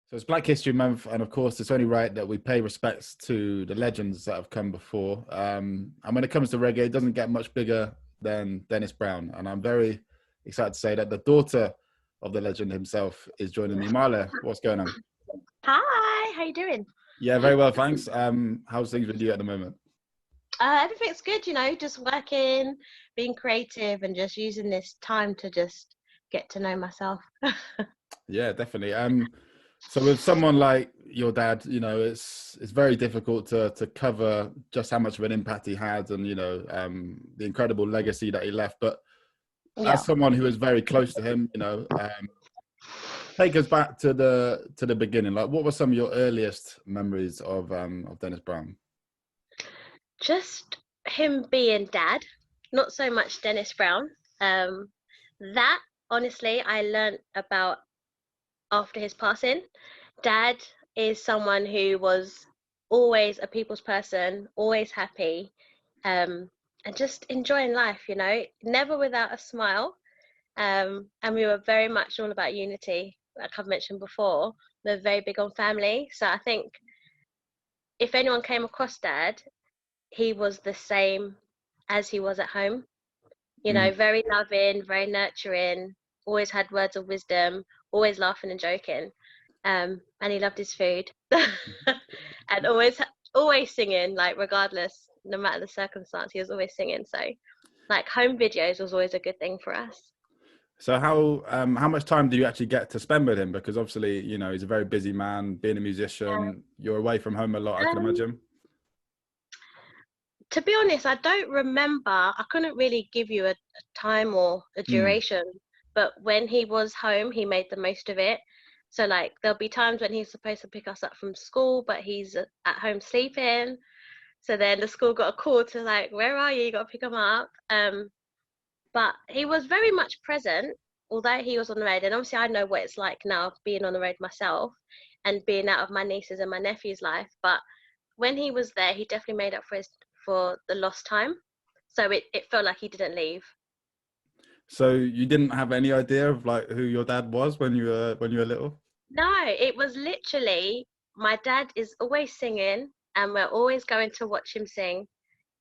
So it's Black History Month, and of course, it's only right that we pay respects to the legends that have come before. And when it comes to reggae, it doesn't get much bigger than Dennis Brown. And I'm very excited to say that the daughter of the legend himself is joining me. Marla, what's going on? Hi, how you doing? Yeah, very well, thanks. How's things with you at the moment? Everything's good, just working, being creative, and just using this time to just get to know myself. Yeah, definitely. So with someone like your dad, it's very difficult to cover just how much of an impact he had, and the incredible legacy that he left. But as Yeah. someone who is very close to him, take us back to the beginning. Like, what were some of your earliest memories of Dennis Brown? Just him being dad, not so much Dennis Brown. Um, that honestly, I learned about after his passing. Dad is someone who was always a people's person, always happy, and just enjoying life, never without a smile. And we were very much all about unity, like I've mentioned before. We're very big on family. So I think if anyone came across Dad, he was the same as he was at home. Mm. Very loving, very nurturing, always had words of wisdom, always laughing and joking. And he loved his food. And always singing, like regardless, no matter the circumstance, he was always singing. So like home videos was always a good thing for us. So how much time do you actually get to spend with him? Because obviously, he's a very busy man. Being a musician, you're away from home a lot, I can Um, imagine. to be honest, I don't remember. I couldn't really give you a time or a Mm. duration, but when he was home, he made the most of it. So, like, there'll be times when he's supposed to pick us up from school, but he's at home sleeping. So then the school got a call to, like, where are you? You got to pick him up. But he was very much present, although he was on the road. And obviously, I know what it's like now being on the road myself and being out of my niece's and my nephew's life. But when he was there, he definitely made up for the lost time. So it felt like he didn't leave. So you didn't have any idea of like who your dad was when you were little? No, it was literally my dad is always singing, and we're always going to watch him sing,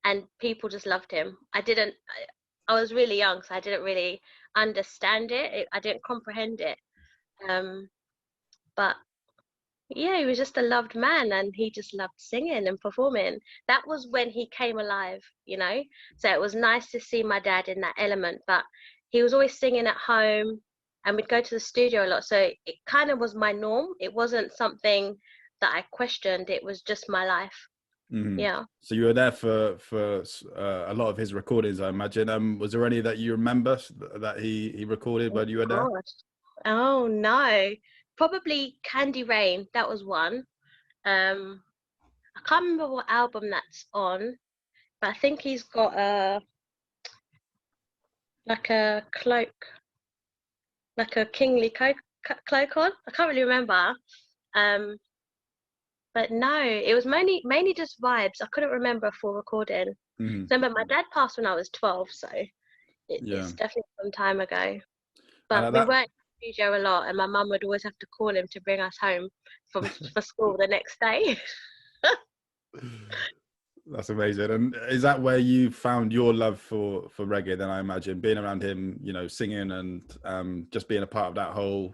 and people just loved him. I was really young, so I didn't really understand it. I didn't comprehend it. Um, but yeah, he was just a loved man, and he just loved singing and performing. That was when he came alive. So it was nice to see my dad in that element, but he was always singing at home, and we'd go to the studio a lot. So it kind of was my norm. It wasn't something that I questioned. It was just my life. Mm. Yeah. So you were there for a lot of his recordings, I imagine. Was there any that you remember that he recorded Oh when you were there? gosh. Oh no. Probably Candy Rain. That was one. Um, I can't remember what album that's on, but I think he's got a cloak, like a kingly cloak on. I can't really remember. Um, but no, it was mainly just vibes. I couldn't remember a full recording. Mm. So, but my dad passed when I was 12, so Yeah. it's definitely some time ago. And But at we that worked in the studio a lot, and my mum would always have to call him to bring us home for school the next day. That's amazing. And is that where you found your love for reggae? Then I imagine being around him, singing and just being a part of that whole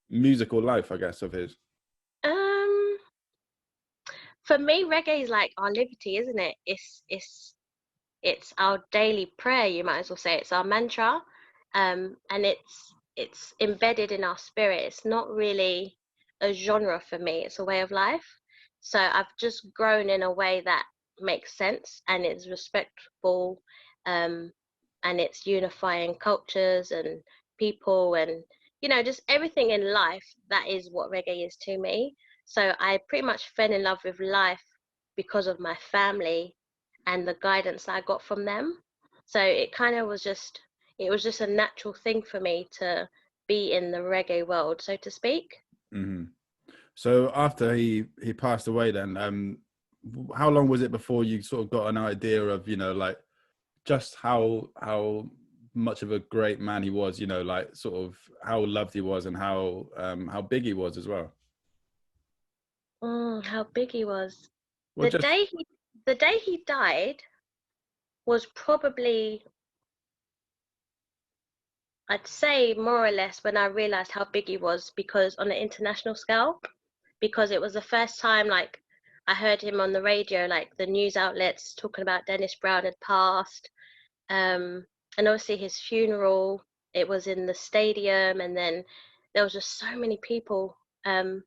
musical life, I guess, of his. um, for me, reggae is like our liberty, isn't it? It's our daily prayer. You might as well say it's our mantra, and it's embedded in our spirit. It's not really a genre for me. It's a way of life. So I've just grown in a way that makes sense and it's respectful, um, and it's unifying cultures and people and just everything in life. That is what reggae is to me. So I pretty much fell in love with life because of my family and the guidance I got from them. So it was just a natural thing for me to be in the reggae world, so to speak. Hmm. So after he passed away, then how long was it before you sort of got an idea of like just how much of a great man he was, like sort of how loved he was and how big he was as well? How big he was. Well, The just day he died was probably, I'd say, more or less when I realized how big he was, because on an international scale, because it was the first time like I heard him on the radio, like the news outlets talking about Dennis Brown had passed. And obviously his funeral, it was in the stadium, and then there was just so many people. And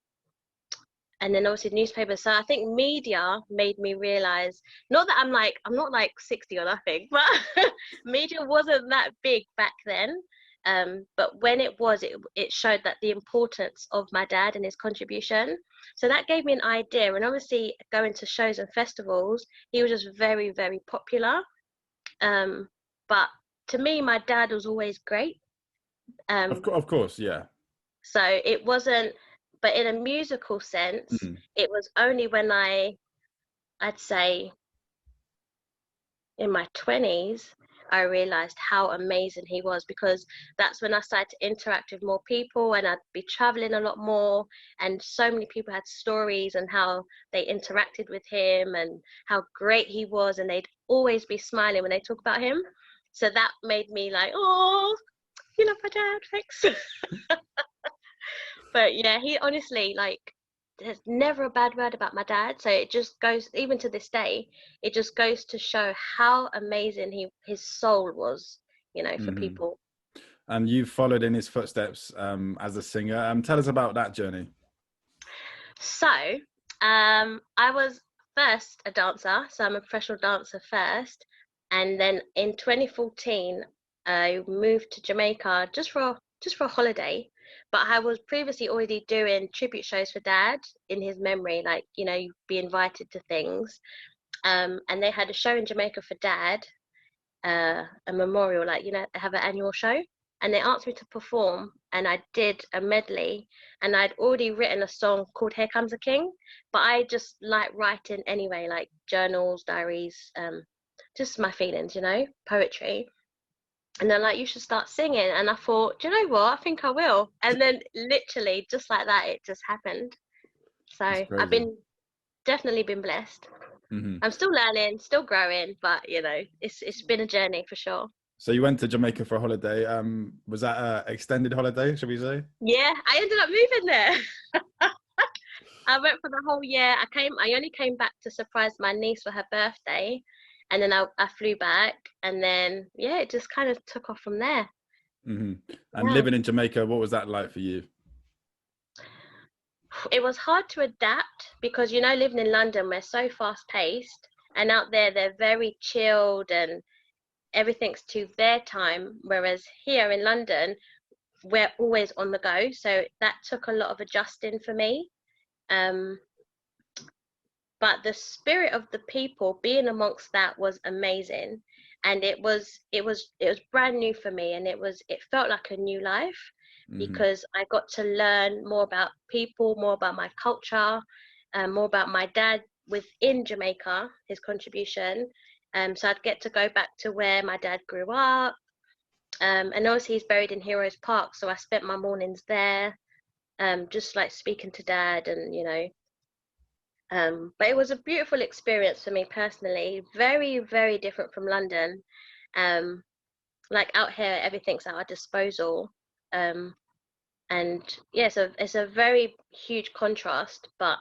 then obviously newspapers. So I think media made me realize, not that I'm not like 60 or nothing, but media wasn't that big back then. But when it was, it showed that the importance of my dad and his contribution. So that gave me an idea. And obviously going to shows and festivals, he was just very, very popular. But to me, my dad was always great. of course, yeah. So it wasn't, but in a musical sense, Mm. it was only when I'd say in my 20s, I realized how amazing he was, because that's when I started to interact with more people, and I'd be traveling a lot more, and so many people had stories and how they interacted with him and how great he was, and they'd always be smiling when they talk about him. So that made me like, oh, you love my dad, thanks. But yeah, he honestly, like, there's never a bad word about my dad. So it just goes, even to this day, it just goes to show how amazing his soul was, for Hmm. people. And you've followed in his footsteps as a singer. Tell us about that journey. So, I was first a dancer, so I'm a professional dancer first, and then in 2014, I moved to Jamaica just for a holiday. But I was previously already doing tribute shows for Dad in his memory, like you'd be invited to things. And they had a show in Jamaica for Dad, a memorial, like they have an annual show, and they asked me to perform, and I did a medley, and I'd already written a song called Here Comes a King, but I just like writing anyway, like journals, diaries, just my feelings, poetry. And they're like, you should start singing, and I thought, do you know what, I think I will. And then literally just like that, it just happened. So That's I've crazy. been definitely been blessed. Hmm. I'm still learning, still growing, but it's been a journey for sure. So you went to Jamaica for a holiday. Was that an extended holiday, should we say? Yeah, I ended up moving there. I went for the whole year. I only came back to surprise my niece for her birthday, and then I flew back, and then yeah, it just kind of took off from there. Hmm. And Yeah. living in Jamaica, what was that like for you? It was hard to adapt because living in London, we're so fast paced, and out there they're very chilled and everything's to their time, whereas here in London we're always on the go. So that took a lot of adjusting for me. Um, but the spirit of the people being amongst that was amazing, and it was brand new for me, and it felt like a new life, Hmm. because I got to learn more about people, more about my culture, more about my dad within Jamaica, his contribution. So I'd get to go back to where my dad grew up. And obviously he's buried in Heroes Park, so I spent my mornings there, just like speaking to Dad, and but it was a beautiful experience for me personally. Very, very different from London. Um, like out here, everything's at our disposal. Um, and yeah, so it's a very huge contrast. But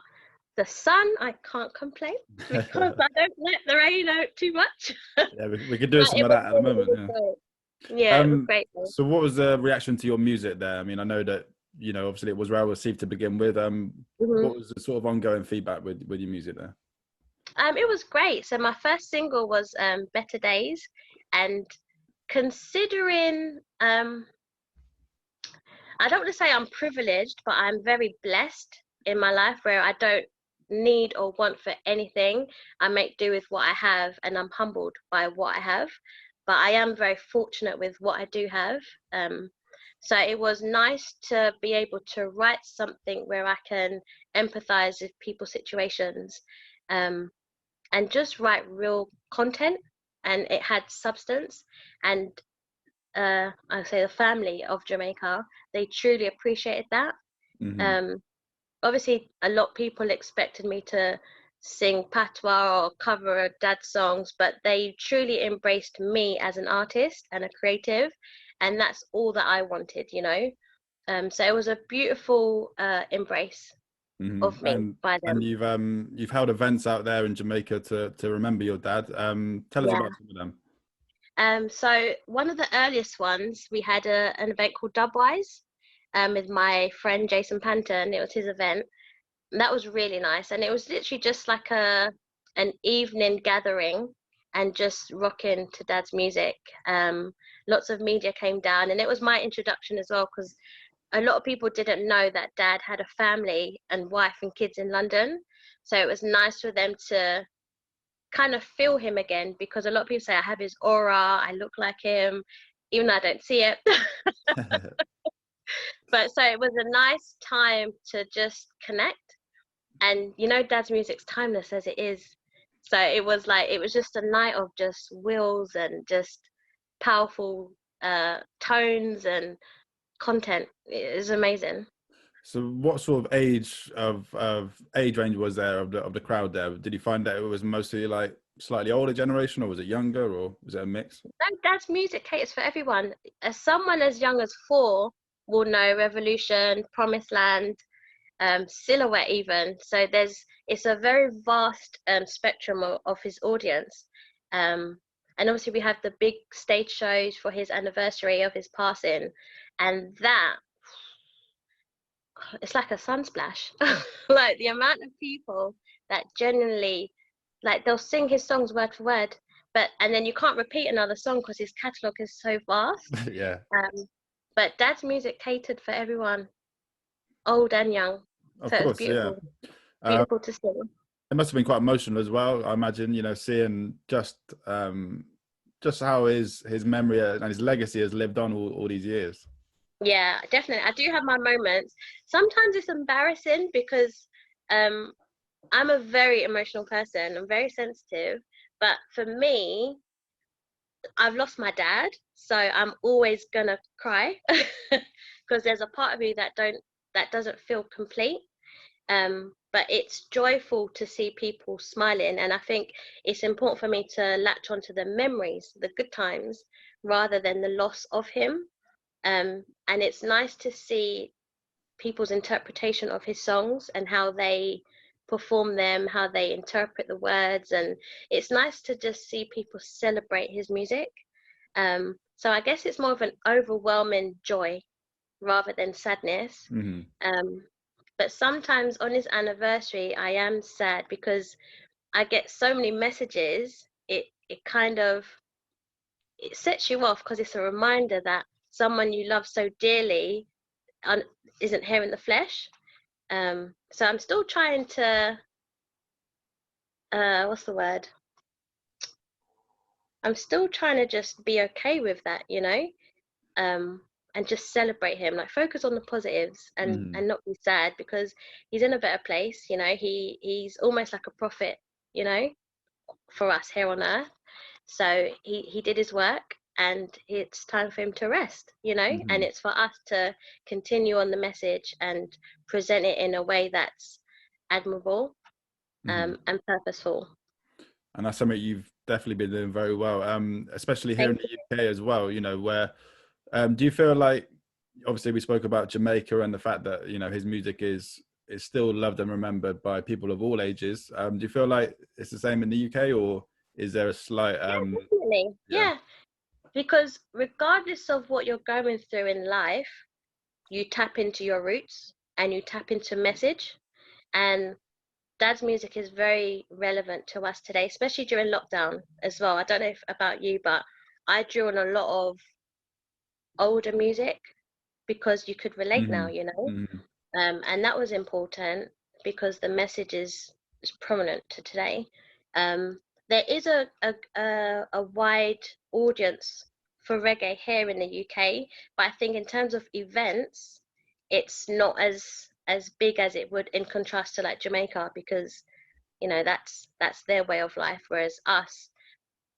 the sun, I can't complain because I don't let the rain out too much. Yeah, we could do But some it of was that at the good. It moment. was Yeah. great. Yeah, it was great though. So what was the reaction to your music there? I mean, I know that, obviously it was well received to begin with. Mhm. What was the sort of ongoing feedback with your music there? It was great. So my first single was Better Days, and considering I don't want to say I'm privileged, but I'm very blessed in my life where I don't need or want for anything. I make do with what I have, and I'm humbled by what I have. But I am very fortunate with what I do have. So it was nice to be able to write something where I can empathize with people's situations, um, and just write real content, and it had substance. And I say the family of Jamaica, they truly appreciated that. Hmm. Um, obviously a lot of people expected me to sing patois or cover dad's songs, but they truly embraced me as an artist and a creative, and that's all that I wanted, you know. So it was a beautiful embrace of me by And them. you've held events out there in Jamaica to remember your dad. Tell us Yeah. about some of them. So one of the earliest ones, we had an event called Dubwise, with my friend Jason Panton. It was his event. And that was really nice, and it was literally just like an evening gathering and just rocking to dad's music. Lots of media came down, and it was my introduction as well, because a lot of people didn't know that dad had a family and wife and kids in London. So it was nice for them to kind of feel him again, because a lot of people say I have his aura, I look like him, even though I don't see it. But so it was a nice time to just connect. And you know, dad's music's timeless as it is. So it was like, it was just a night of just wills and just powerful tones and content. It was amazing. So, what sort of age range was there of the crowd there? Did you find that it was mostly like slightly older generation, or was it younger, or was it a mix? No, dad's music caters for everyone. As someone as young as 4 will know Revolution, Promised Land, Silhouette even. So it's a very vast spectrum of his audience. And obviously we have the big stage shows for his anniversary of his passing, and that, it's like a sunsplash. Like the amount of people that genuinely, like, they'll sing his songs word for word, and then you can't repeat another song because his catalogue is so vast. Yeah, But dad's music catered for everyone, old and young. of So it was course, yeah. beautiful, Um, beautiful to see. it must have been quite emotional as well. I imagine, seeing just how his memory and his legacy has lived on all these years. Yeah, definitely. I do have my moments. Sometimes it's embarrassing because um, I'm a very emotional person. I'm very sensitive. But for me, I've lost my dad, so I'm always gonna cry because there's a part of me that doesn't feel complete. But it's joyful to see people smiling, and I think it's important for me to latch onto the memories, the good times, rather than the loss of him. And it's nice to see people's interpretation of his songs and how they perform them, how they interpret the words, and it's nice to just see people celebrate his music. So I guess it's more of an overwhelming joy rather than sadness. Hmm. Um, but sometimes on his anniversary, I am sad because I get so many messages. It kind of, it sets you off because it's a reminder that someone you love so dearly un- isn't here in the flesh. So I'm still trying to, what's the word? I'm still trying to just be okay with that, you know, um, and just celebrate him. Like, focus on the positives and not be sad, because he's in a better place. You know, he's almost like a prophet, you know, for us here on earth. So he did his work, and it's time for him to rest, you know, and Hmm. it's for us to continue on the message and present it in a way that's admirable, Hmm. and purposeful. And that's something you've definitely been doing very well, especially here in Thank you. the UK as well. Where do you feel like, obviously we spoke about Jamaica and the fact that his music is still loved and remembered by people of all ages. Do you feel like it's the same in the UK, or is there a slight Yeah, definitely. yeah? Yeah, because regardless of what you're going through in life, you tap into your roots and you tap into message. And dad's music is very relevant to us today, especially during lockdown as well. I don't know if about you, but I drew on a lot of older music because you could relate now, Hmm. you know. Hmm. And that was important because the message is prominent to today. Um, there is a wide audience for reggae here in the UK, but I think in terms of events, it's not as big as it would in contrast to like Jamaica, because you know that's their way of life, whereas us,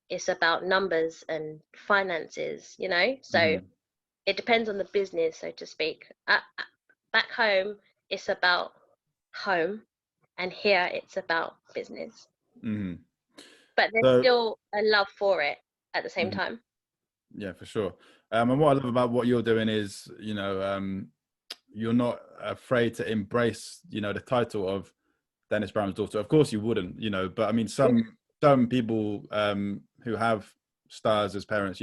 it's about numbers and finances, you know. So Hmm. it depends on the business, so to speak. Back home, it's about home, and here it's about business. Mm-hmm. But there's So, still a love for it at the same mhm. time. Yeah, for sure. And what I love about what you're doing is, you're not afraid to embrace, the title of Dennis Brown's daughter. Of course you wouldn't, but I mean, some people who have stars as parents,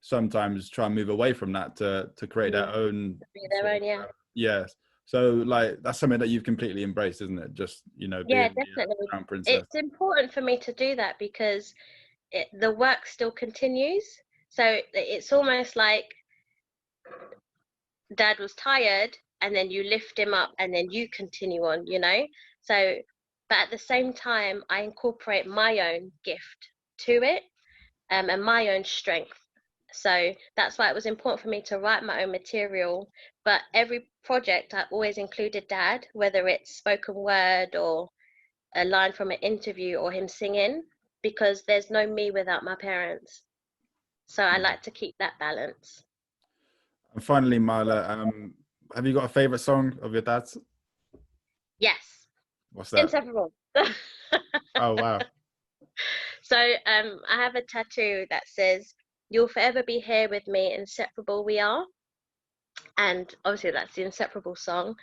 sometimes try and move away from that to create their own Be their sort of, own, yeah. yes. So like, that's something that you've completely embraced, isn't it? Just, Yeah, being the definitely. Crown Princess. It's important for me to do that because the work still continues. So it's almost like dad was tired and then you lift him up and then you continue on, So, but at the same time, I incorporate my own gift to it, and my own strength. So that's why it was important for me to write my own material. But every project, I always included dad, whether it's spoken word or a line from an interview or him singing, because there's no me without my parents. So I like to keep that balance. And finally, Marla, have you got a favorite song of your dad's? Yes, What's that? inseparable. Oh, wow. So I have a tattoo that says, "You'll forever be here with me, inseparable we are." And obviously that's the Inseparable song.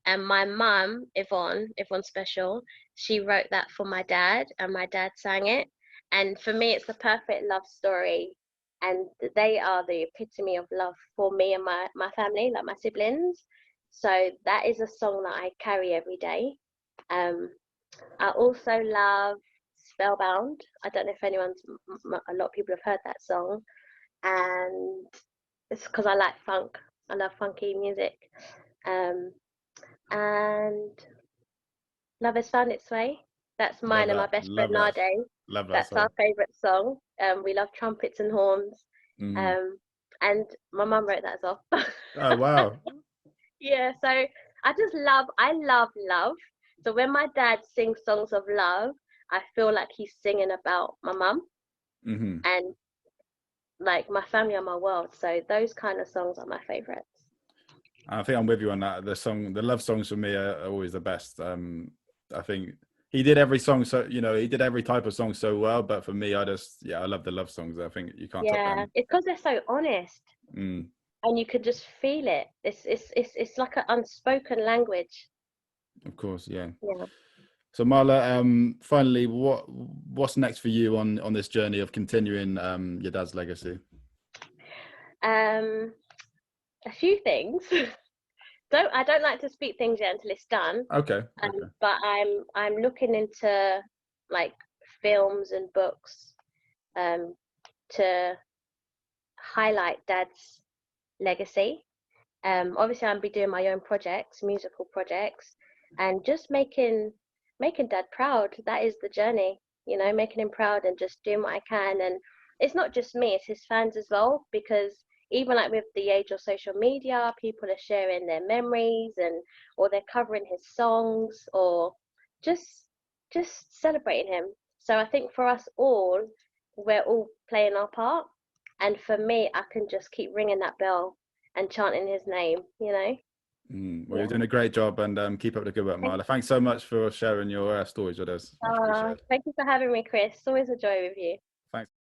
And my mum, Yvonne Special, she wrote that for my dad, and my dad sang it. And for me, it's the perfect love story. And they are the epitome of love for me and my family, like my siblings. So that is a song that I carry every day. Um, I also love Spellbound. I don't know if a lot of people have heard that song. And it's because I like funk. I love funky music. Um, and Love Has Found Its Way. That's Love mine and my that. best friend Love that. Nade. Love that That's our song. favourite song. We love trumpets and horns. Mm. Um, and my mum wrote that as well. Oh, wow. Yeah, so I love love. So when my dad sings songs of love, I feel like he's singing about my mum, Mm-hmm. and like my family are my world. So those kind of songs are my favourites. I think I'm with you on that. The love songs for me are always the best. I think he did every song, so he did every type of song so well. But for me, I love the love songs. I think you can't top Yeah, them. it's because they're so honest, Mm, and you could just feel it. It's like an unspoken language. of course, yeah. Yeah. So Marla, finally, what's next for you on this journey of continuing your dad's legacy? A few things. I don't like to speak things yet until it's done. Okay, okay. But I'm looking into like films and books um to highlight dad's legacy. Obviously I'll be doing my own projects, musical projects, and just making dad proud. That is the journey, making him proud and just doing what I can. And it's not just me, it's his fans as well, because even like with the age of social media, people are sharing their memories, and or they're covering his songs, or just just celebrating him. So I think for us all, we're all playing our part. And for me, I can just keep ringing that bell and chanting his name. Well, you're Yeah. doing a great job, and keep up the good work, Thank, Marla. Thanks so much for sharing your stories with us. Much appreciated. thank you for having me, Chris. It's always a joy with you. Thanks.